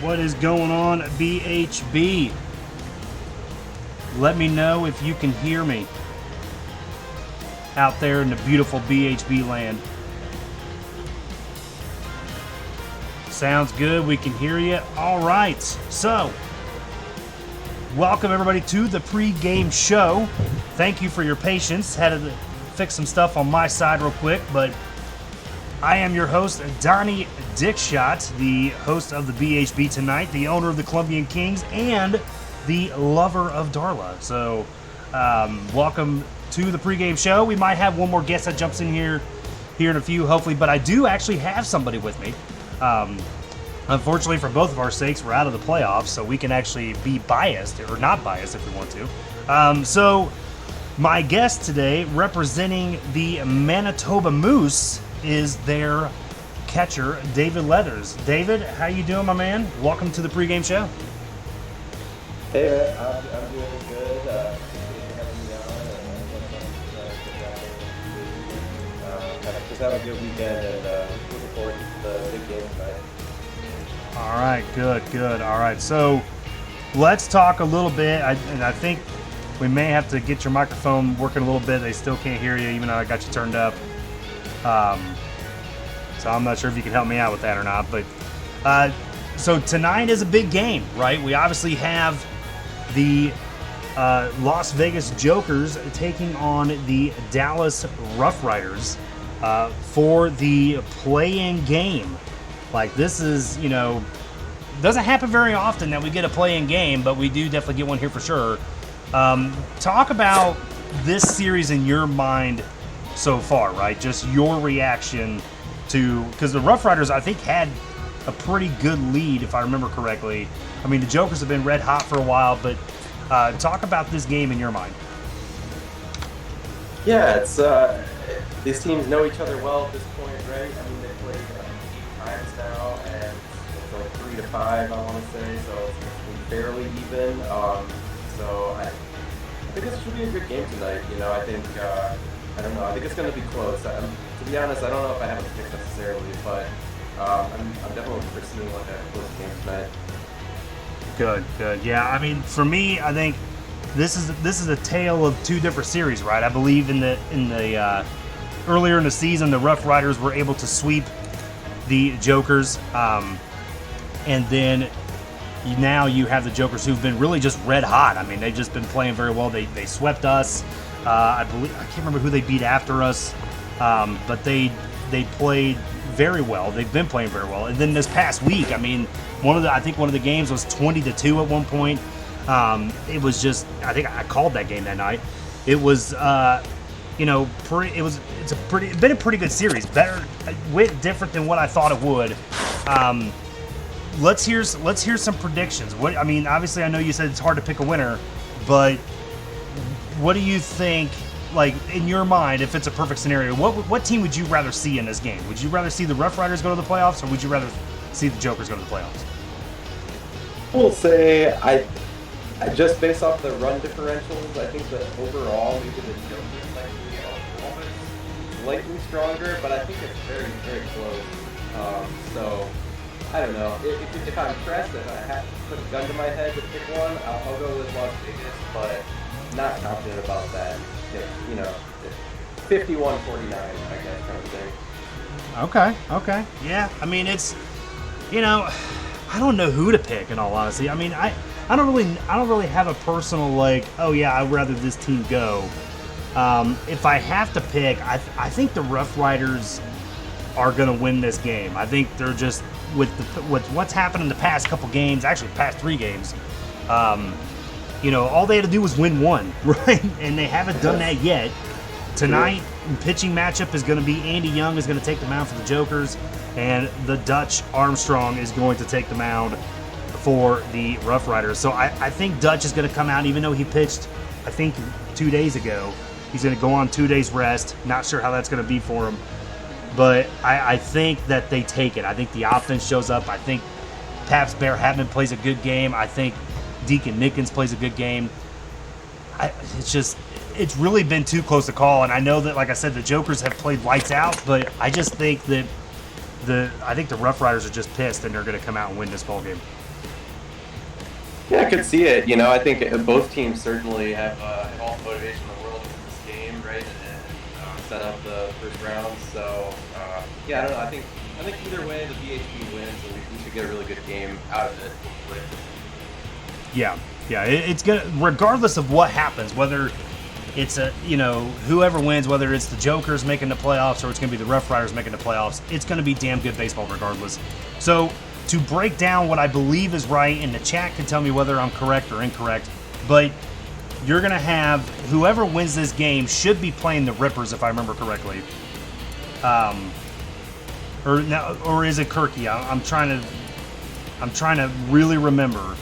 What is going on, BHB? Let me know if you can hear me out there in the beautiful BHB land. Sounds good. We can hear you. All right. So, welcome everybody to the pre-game show. Thank you for your patience. Had to fix some stuff on my side real quick, but I am your host, Donny Dickshot, the host of the BHB tonight, the owner of the Colombian Kings, and the lover of Darla. So, welcome to the pregame show. We might have one more guest that jumps in here in a few, hopefully, but I do actually have somebody with me. Unfortunately, for both of our sakes, we're out of the playoffs, so we can actually be biased, or not biased if we want to. So, my guest today, representing the Manitoba Moose, is their catcher, David Leathers. David, how you doing, my man? Welcome to the pregame show. Hey, man. I'm doing good. Thanks for having me on. Just have a good weekend and looking forward to the big game tonight. All right, good. All right, so let's talk a little bit. And I think we may have to get your microphone working a little bit. They still can't hear you, even though I got you turned up. So I'm not sure if you can help me out with that or not. But so tonight is a big game, right? We obviously have the Las Vegas Jokers taking on the Dallas RoughRiders for the play-in game. Like, this is, doesn't happen very often that we get a play-in game, but we do definitely get one here for sure. Talk about this series in your mind so far, right? Just your reaction to, because the RoughRiders, I think, had a pretty good lead, if I remember correctly. I mean, the Jokers have been red hot for a while, but talk about this game in your mind. Yeah, it's these teams know each other well at this point, right? I mean, they played 8 times now, and it's like 3-5, I want to say, so it's fairly even. So I think this should be a good game tonight. I think I don't know. I think it's going to be close. To be honest, I don't know if I have a pick necessarily, but I'm definitely foreseeing like a close game tonight. Good. Yeah, I mean, for me, I think this is a tale of two different series, right? I believe in the earlier in the season, the RoughRiders were able to sweep the Jokers, and then now you have the Jokers who've been really just red hot. I mean, they've just been playing very well. They swept us. I can't remember who they beat after us, but they played very well. They've been playing very well. And then this past week, I mean, I think one of the games was 20-2 at one point. It was just, I think I called that game that night. It was, it's been a pretty good series. Better, different than what I thought it would. Let's hear some predictions. Obviously, I know you said it's hard to pick a winner, but what do you think, like, in your mind, if it's a perfect scenario, what team would you rather see in this game? Would you rather see the RoughRiders go to the playoffs, or would you rather see the Jokers go to the playoffs? I will say, I just based off the run differentials, I think that overall maybe the Jokers might be a little bit slightly stronger, but I think it's very, very close. So I don't know. If I'm pressed, if I have to put a gun to my head to pick one, I'll go with Las Vegas, but not confident about that. 51-49, I guess, kind of thing. Okay. Yeah, I mean, it's, I don't know who to pick, in all honesty. I mean, I don't really have a personal, like, oh yeah, I'd rather this team go. If I have to pick, I think the RoughRiders are going to win this game. I think they're just, with what's happened in the past couple games, actually the past 3 games, all they had to do was win one, right? And they haven't done that yet. Tonight, pitching matchup is going to be Andy Young is going to take the mound for the Jokers, and the Dutch Armstrong is going to take the mound for the RoughRiders. So I think Dutch is going to come out, even though he pitched, I think, 2 days ago. He's going to go on 2 days rest. Not sure how that's going to be for him. But I think that they take it. I think the offense shows up. I think Paps Bear Hatman plays a good game. I think Deacon Nickens plays a good game. It's really been too close to call. And I know that, like I said, the Jokers have played lights out, but I just think that the RoughRiders are just pissed and they're going to come out and win this ball game. could see it. I think both teams certainly have all the motivation in the world to win this game, right, and set up the first round. So yeah, I don't know. I think either way, the BHB wins, and we should get a really good game out of it. Hopefully. Yeah, it's gonna, regardless of what happens, whether it's whoever wins, whether it's the Jokers making the playoffs or it's gonna be the RoughRiders making the playoffs, it's gonna be damn good baseball regardless. So to break down what I believe is right, and the chat can tell me whether I'm correct or incorrect, but you're gonna have whoever wins this game should be playing the Rippers, if I remember correctly. Or is it Kirky? I'm trying to really remember.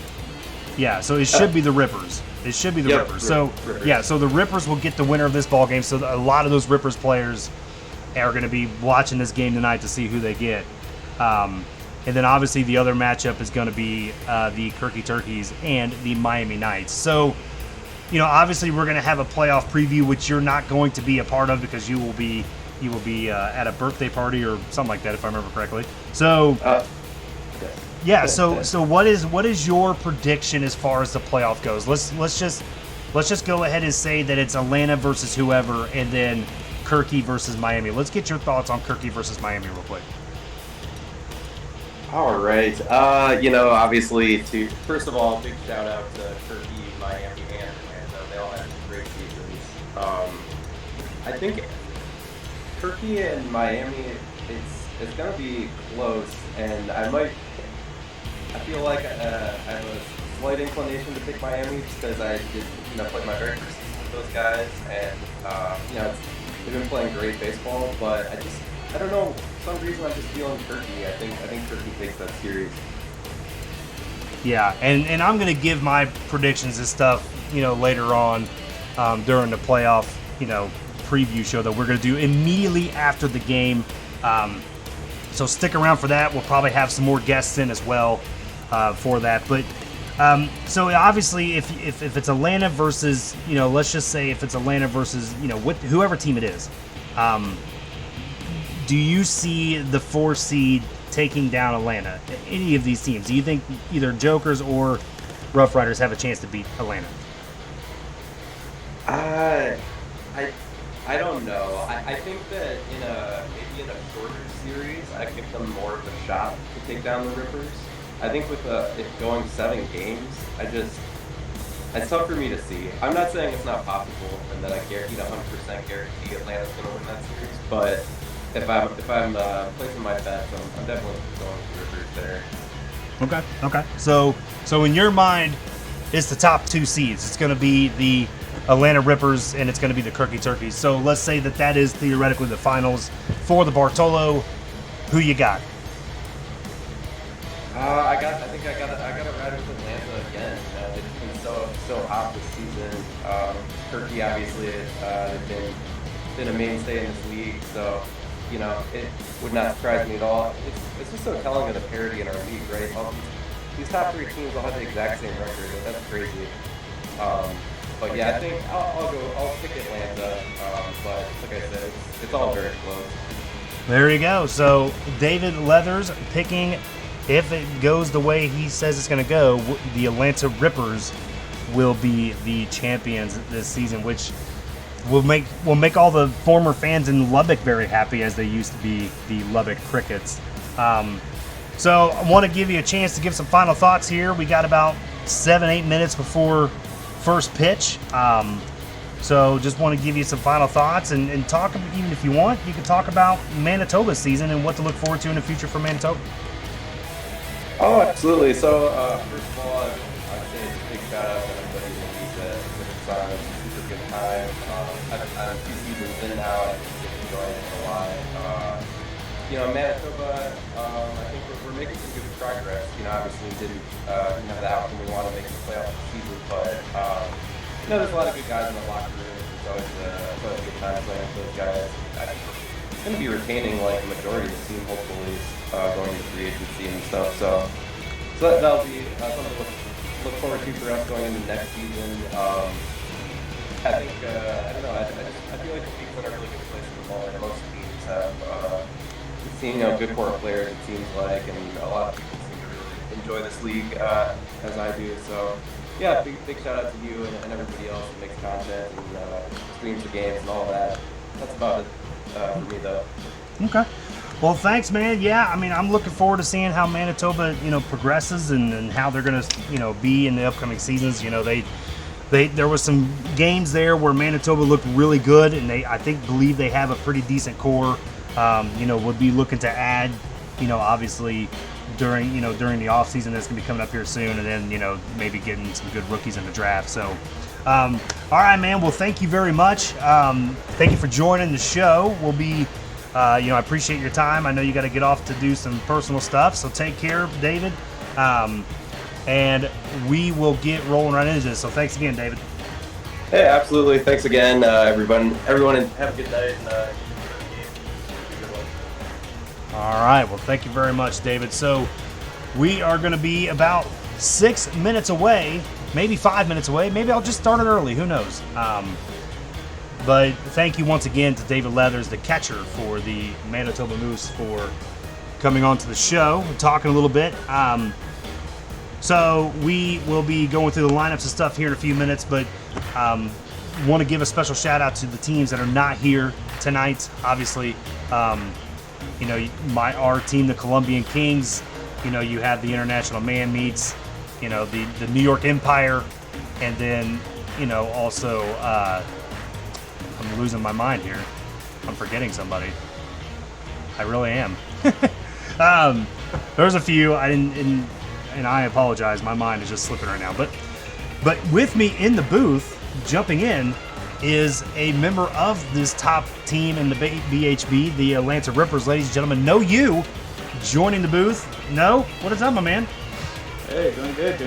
Yeah, so it should be the Rippers. It should be the Rippers. So Rippers. Yeah, so the Rippers will get the winner of this ball game. So a lot of those Rippers players are going to be watching this game tonight to see who they get. And then obviously the other matchup is going to be the Kirky Turkeys and the Miami Knights. So, obviously we're going to have a playoff preview, which you're not going to be a part of because you will be at a birthday party or something like that, if I remember correctly. So. Yeah, so what is your prediction as far as the playoff goes? Let's just go ahead and say that it's Atlanta versus whoever, and then Kirky versus Miami. Let's get your thoughts on Kirky versus Miami real quick. All right. Obviously, first of all, big shout out to Kirky, Miami, and Atlanta. They all had great seasons. I think Kirky and Miami, it's gonna be close, and I feel like I have a slight inclination to pick Miami just because I did, play my very first season with those guys, and they've been playing great baseball. But I don't know, for some reason I'm just feeling Kirky. I think Kirky takes that series. Yeah, and I'm gonna give my predictions and stuff, later on during the playoff, preview show that we're gonna do immediately after the game. So stick around for that. We'll probably have some more guests in as well for that. But so obviously, if it's Atlanta versus, let's just say if it's Atlanta versus, whoever team it is, do you see the 4 seed taking down Atlanta? Any of these teams? Do you think either Jokers or RoughRiders have a chance to beat Atlanta? I don't know. I think that maybe in a shorter series, I give them more of a shot to take down the Rippers. I think with it going 7 games, it's tough for me to see. I'm not saying it's not possible and that I 100% guarantee Atlanta's going to win that series, but if I'm placing my bets, I'm definitely going with the Rippers there. Okay. So in your mind, it's the top 2 seeds. It's going to be the Atlanta Rippers, and it's going to be the Kirky Turkeys. So let's say that is theoretically the finals for the Bartolo. Who you got? I think I got to ride with Atlanta again. They've been so hot this season. Kirky obviously they've been a mainstay in this league, so it would not surprise me at all. It's just so telling of the parity in our league, right? These top 3 teams all have the exact same record. That's crazy. But yeah, I think I'll pick Atlanta. But like I said, it's all very close. There you go. So David Leathers picking, if it goes the way he says it's going to go, the Atlanta Rippers will be the champions this season, which will make all the former fans in Lubbock very happy, as they used to be the Lubbock Crickets. So I want to give you a chance to give some final thoughts here. We got about 7-8 minutes before first pitch. So just want to give you some final thoughts and talk, even if you want, you can talk about Manitoba's season and what to look forward to in the future for Manitoba. Oh, absolutely. So first of all, I'd say a big shout out to everybody in the league that it's on a super good time. I'm 2 seasons in now, and just enjoying it a lot. Manitoba, I think we're making some good progress. Obviously we didn't have the outcome we want to make the playoffs this season, but there's a lot of good guys in the locker room. It's always a good time playing with those guys. I think we're going to be retaining like a majority of the team, hopefully, going into free agency and stuff. So that'll be something to look forward to for us going into next season. I think I don't know. I feel like the league's in a really good place at the moment. Most teams have seen good core players, it seems like, and a lot of people seem to really enjoy this league as I do. So, yeah, big shout out to you and everybody else who makes content and streams the games and all that. That's about it for me, though. Okay. Well, thanks, man. Yeah, I mean, I'm looking forward to seeing how Manitoba, progresses and how they're going to, be in the upcoming seasons. There was some games there where Manitoba looked really good, and I believe they have a pretty decent core. Would be looking to add, obviously during the off season that's gonna be coming up here soon, and then maybe getting some good rookies in the draft. So, all right, man. Well, thank you very much. Thank you for joining the show. We'll be, I appreciate your time. I know you got to get off to do some personal stuff, so take care, David. And we will get rolling right into this. So thanks again, David. Hey, absolutely. Thanks again, everyone, and have a good night. All right. Well, thank you very much, David. So we are going to be about 6 minutes away, maybe 5 minutes away. Maybe I'll just start it early. Who knows? But thank you once again to David Leathers, the catcher for the Manitoba Moose, for coming on to the show and talking a little bit. So we will be going through the lineups and stuff here in a few minutes, but want to give a special shout out to the teams that are not here tonight. Obviously, our team, the Colombian Kings. You have the International Man Meets. The New York Empire, and then also I'm losing my mind here. I'm forgetting somebody. I really am. There's a few I didn't. And I apologize, my mind is just slipping right now. But with me in the booth, jumping in, is a member of this top team in the BHB, the Atlanta Rippers. Ladies and gentlemen, No You joining the booth. No, what is up, my man? Hey, doing good.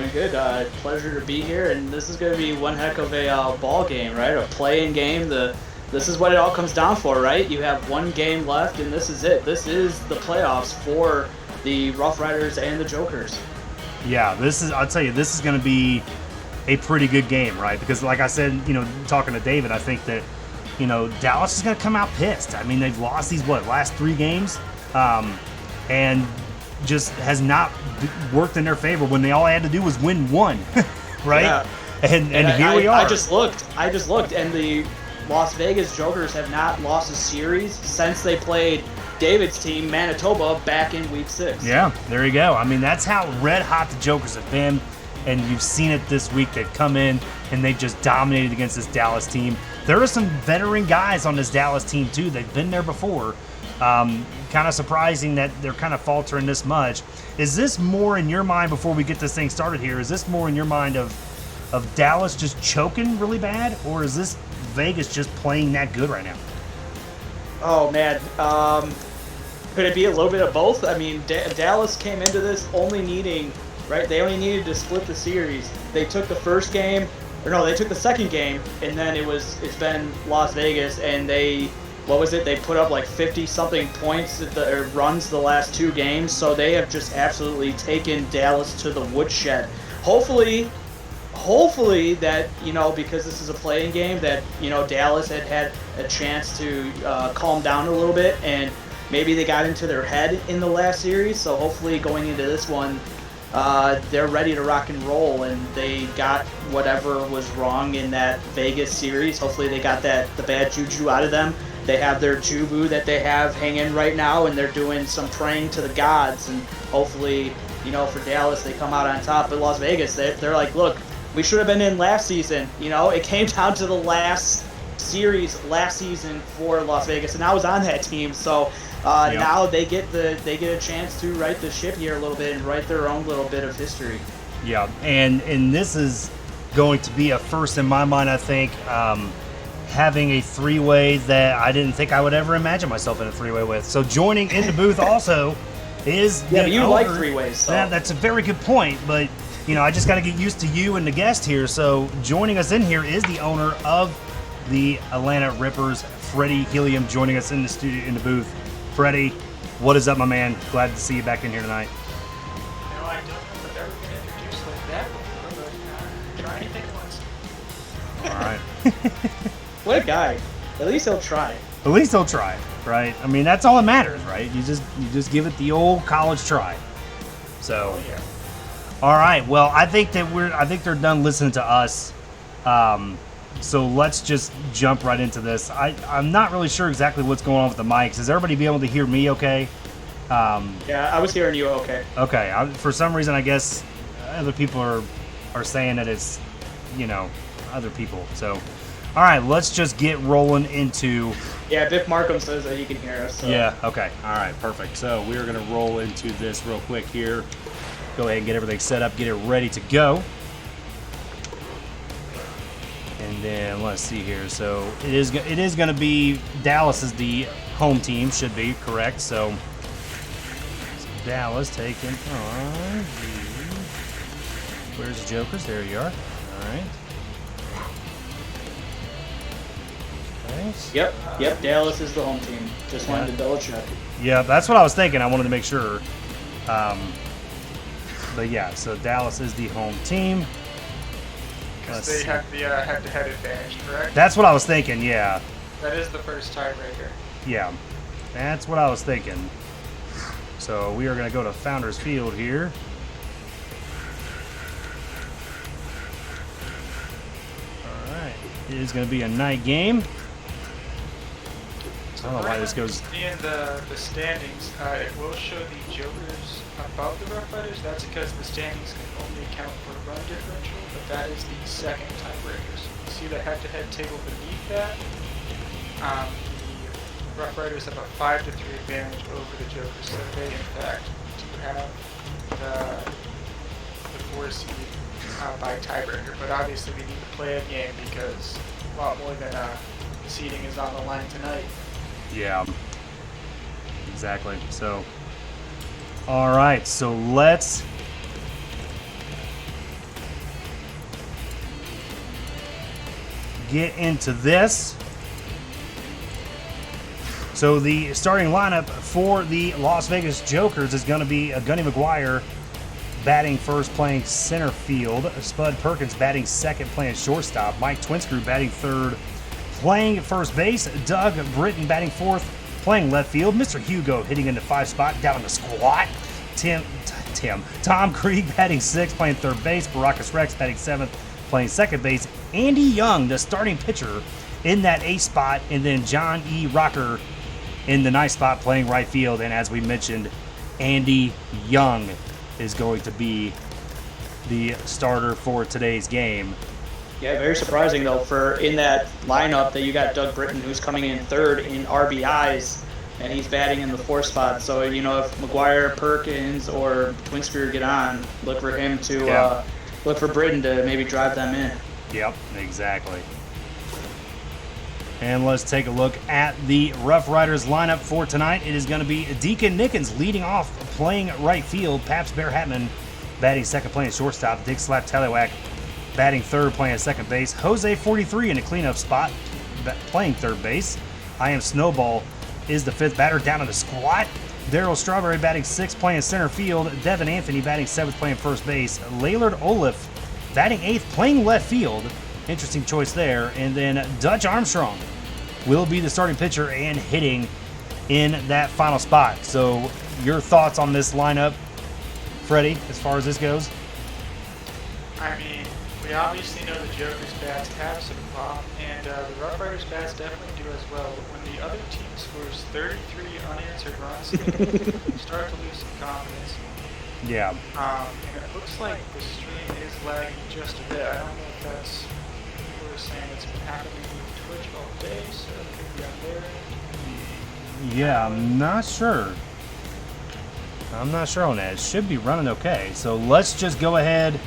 Pleasure to be here, and this is going to be one heck of a ball game, right? A play-in game. This is what it all comes down for, right? You have one game left, and this is it. This is the playoffs for the RoughRiders and the Jokers. Yeah, I'll tell you, this is going to be a pretty good game, right? Because like I said, talking to David, I think that, Dallas is going to come out pissed. I mean, they've lost these, last 3 games, and just has not worked in their favor when all they had to do was win 1, right? Yeah. And here we are. I just looked, and the Las Vegas Jokers have not lost a series since they played David's team, Manitoba, back in week 6. Yeah, there you go. I mean, that's how red hot the Jokers have been, and you've seen it this week. They've come in and they've just dominated against this Dallas team. There are some veteran guys on this Dallas team too. They've been there before. Kind of surprising that they're kind of faltering this much. Is this more in your mind, before we get this thing started here, is this more in your mind of Dallas just choking really bad, or is this Vegas just playing that good right now? Oh, man. Could it be a little bit of both? I mean, Dallas came into this only needing, right? They only needed to split the series. They took the first game, they took the second game, and then it's been Las Vegas, and they put up like 50-something points or runs the last 2 games, so they have just absolutely taken Dallas to the woodshed. Hopefully that, because this is a playing game, that, Dallas had a chance to calm down a little bit, and maybe they got into their head in the last series, so hopefully going into this one, they're ready to rock and roll, and they got whatever was wrong in that Vegas series. Hopefully they got the bad juju out of them. They have their jubu that they have hanging right now, and they're doing some praying to the gods, and hopefully, for Dallas, they come out on top. But Las Vegas, they're like, look, we should have been in last season. It came down to the last series last season for Las Vegas, and I was on that team. So now they get a chance to right the ship here a little bit and write their own little bit of history. Yeah, and this is going to be a first in my mind, I think. Having a 3-way that I didn't think I would ever imagine myself in a 3-way with. So joining in the booth also is but you like 3-ways. So. That's a very good point, but I just got to get used to you and the guest here. So joining us in here is the owner of the Atlanta Rippers, Freddie Helium, joining us in the studio, in the booth. Freddie, what is up, my man? Glad to see you back in here tonight. I don't know if I've ever been introduced like that before, but try anything once. All right. What a guy. At least he'll try. At least he'll try, right? I mean, that's all that matters, right? You just give it the old college try. So, All right. Well, I think they're done listening to us. So let's just jump right into this. I'm not really sure exactly what's going on with the mics. Is everybody be able to hear me okay? Yeah, I was hearing you okay. Okay. For some reason, I guess other people are saying that it's, other people. So, all right, let's just get rolling into... Yeah, Biff Markham says that he can hear us. So. Yeah, okay. All right, perfect. So we're going to roll into this real quick here. Go ahead and get everything set up, get it ready to go. And then let's see here. So it is going to be Dallas is the home team, should be correct. So Dallas taking on where's the Jokers? There you are. All right. Nice. Yep. Dallas is the home team. Just wanted to double check. Yeah, that's what I was thinking. I wanted to make sure. But yeah, so Dallas is the home team. Because they have the head-to-head advantage, correct? That's what I was thinking, yeah. That is the first tiebreaker. Yeah, that's what I was thinking. So we are going to go to Founders Field here. All right, it is going to be a night game. I don't know why this goes... In the standings, it will show the Jokers above the RoughRiders. That's because the standings can only account for run differential, but that is the second tiebreaker. So you see the head-to-head table beneath that. The RoughRiders have a 5-3 advantage over the Jokers, so they in fact do have the 4 seed by tiebreaker. But obviously we need to play a game because a lot more than seeding is on the line tonight. Yeah, exactly. So, all right, so let's get into this. So the starting lineup for the Las Vegas Jokers is going to be Gunny McGuire batting first, playing center field. Spud Perkins batting second, playing shortstop. Mike Twinscrew batting third, playing first base. Doug Britton batting fourth, playing left field. Mr. Hugo hitting into 5 spot, down in the squat. Tom Krieg batting sixth, playing third base. Baracus Rex batting seventh, playing second base. Andy Young, the starting pitcher, in that 8th spot. And then John E. Rocker in the 9th spot, playing right field. And as we mentioned, Andy Young is going to be the starter for today's game. Yeah, very surprising though for in that lineup that you got Doug Britton, who's coming in third in RBIs, and he's batting in the 4th spot. So if McGuire, Perkins, or Twinscrew get on, look for him to look for Britton to maybe drive them in. Yep, exactly. And let's take a look at the RoughRiders lineup for tonight. It is going to be Deacon Nickens leading off, playing right field. Paps Bear Hatman batting second, playing shortstop. Dick Slap Tallywhack batting third, playing second base. Jose 43 in a cleanup spot, playing third base. I Am Snowball is the 5th batter, down in the squat. Daryl Strawberry batting 6th, playing center field. Devin Anthony batting 7th, playing first base. Laylard Olaf batting 8th, playing left field. Interesting choice there. And then Dutch Armstrong will be the starting pitcher and hitting in that final spot. So your thoughts on this lineup, Freddie, as far as this goes? I mean, we obviously know the Joker's bats have some pop, and the RoughRiders bats definitely do as well. But when the other team scores 33 unanswered runs, you start to lose some confidence. Yeah. And it looks like the stream is lagging just a bit. I don't know if that's people are saying it's been happening with Twitch all day, so it could be on there. Yeah, I'm not sure. I'm not sure on that. It should be running okay. So let's just go ahead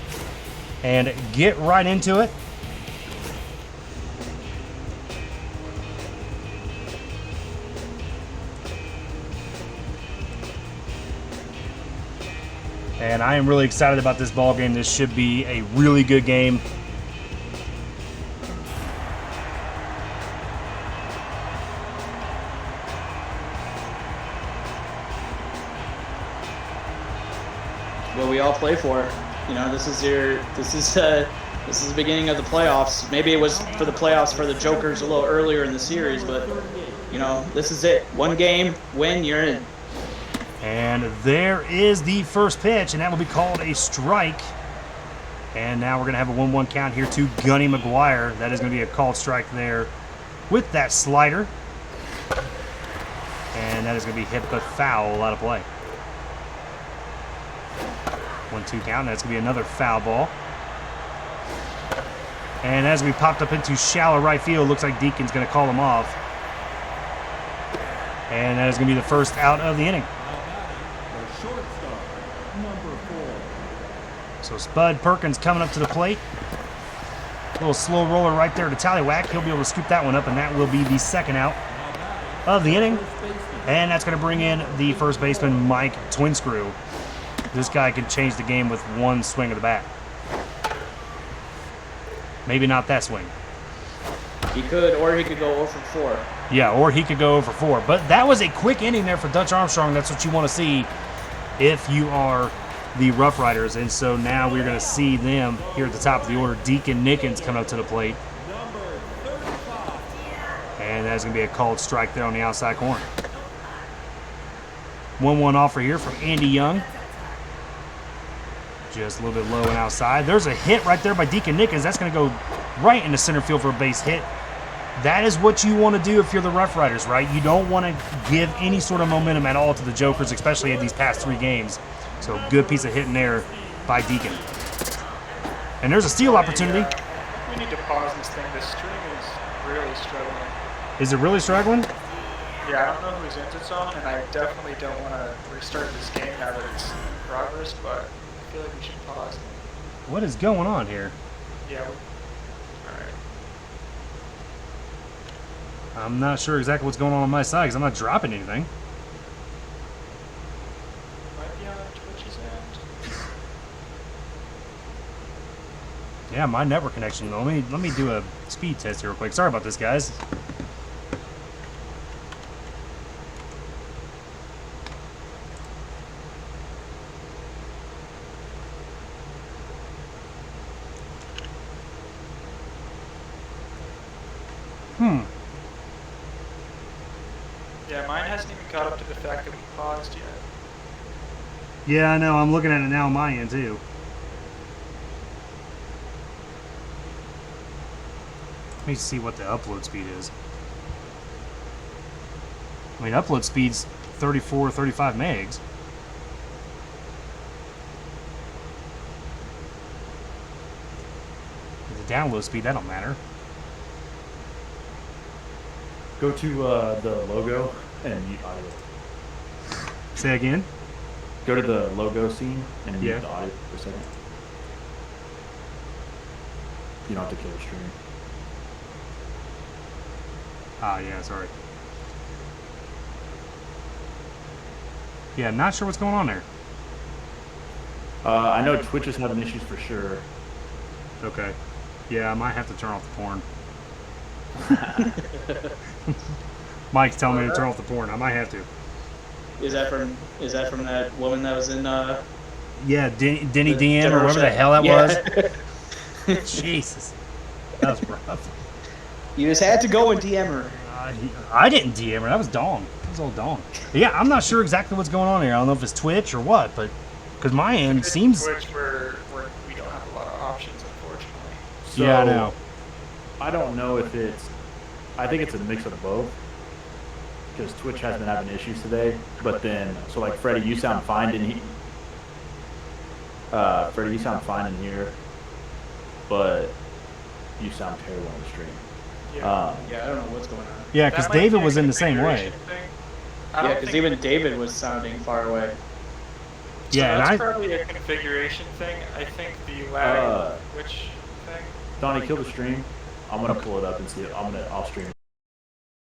and get right into it. And I am really excited about this ball game. This should be a really good game. What we all play for. This is the beginning of the playoffs. Maybe it was for the playoffs for the Jokers a little earlier in the series, but this is it. One game, win, you're in. And there is the first pitch, and that will be called a strike. And now we're going to have a 1-1 count here to Gunny McGuire. That is going to be a called strike there with that slider. And that is going to be hit but foul out of play. 1-2 count. That's going to be another foul ball. And as we popped up into shallow right field, looks like Deacon's going to call him off. And that is going to be the first out of the inning. So Spud Perkins coming up to the plate. A little slow roller right there to Tallywhack. He'll be able to scoop that one up, and that will be the second out of the inning. And that's going to bring in the first baseman, Mike Twinscrew. This guy can change the game with one swing of the bat. Maybe not that swing. He could, or he could go 0 for 4. Yeah, or he could go 0 for 4. But that was a quick inning there for Dutch Armstrong. That's what you want to see if you are the Rough Riders. And so now we're going to see them here at the top of the order. Deacon Nickens coming up to the plate. And that's going to be a called strike there on the outside corner. 1-1 offer here from Andy Young. Just a little bit low and outside. There's a hit right there by Deacon Nickens. That's going to go right into center field for a base hit. That is what you want to do if you're the Rough Riders, right? You don't want to give any sort of momentum at all to the Jokers, especially in these past 3 games. So good piece of hitting there by Deacon. And there's a steal opportunity. We need to pause this thing. The stream is really struggling. Is it really struggling? Yeah, I don't know whose ends it's on, and I definitely don't want to restart this game now that it's in progress, but I feel like we should pause. What is going on here? Yeah. Alright. I'm not sure exactly what's going on my side because I'm not dropping anything. Might be on Twitch's end. Yeah, my network connection. Let me do a speed test here real quick. Sorry about this, guys. Yeah, mine hasn't even caught up to the fact that we paused yet. Yeah, I know. I'm looking at it now on my end, too. Let me see what the upload speed is. I mean, upload speed's 34, 35 megs. The download speed, that don't matter. Go to the logo and mute audio. Say again? Go to the logo scene and mute Yeah. the audio for a second. You don't have to kill the stream. Ah, yeah, sorry. Yeah, not sure what's going on there. I know Twitch is having issues for sure. Okay. Yeah, I might have to turn off the porn. Mike's telling me to turn off the porn. I might have to. Is that from that woman that was in Yeah, Denny the DM or general whatever the chat? hell that Yeah. was. Jesus. That was rough. You just had to go and DM her. I didn't DM her. That was Dawn. That was old Dawn. Yeah, I'm not sure exactly what's going on here. I don't know if it's Twitch or what, but because my end It's seems. Twitch where we don't have a lot of options, unfortunately. So, Yeah, I know. I don't know if it's. I think it's a mix of both. Because Twitch has been having issues today. But then, so like Freddie, you sound fine in here. Freddie, you sound fine in here. But you sound terrible on the stream. Yeah. Yeah, I don't know what's going on. Yeah, That because might be David a was in the same way. configuration thing. I Yeah, don't because think even David was sounding far away. So Yeah, and that's I. probably a configuration thing. I think the lag Twitch thing. Donnie, kill the stream. I'm gonna pull it up and see it. I'll stream.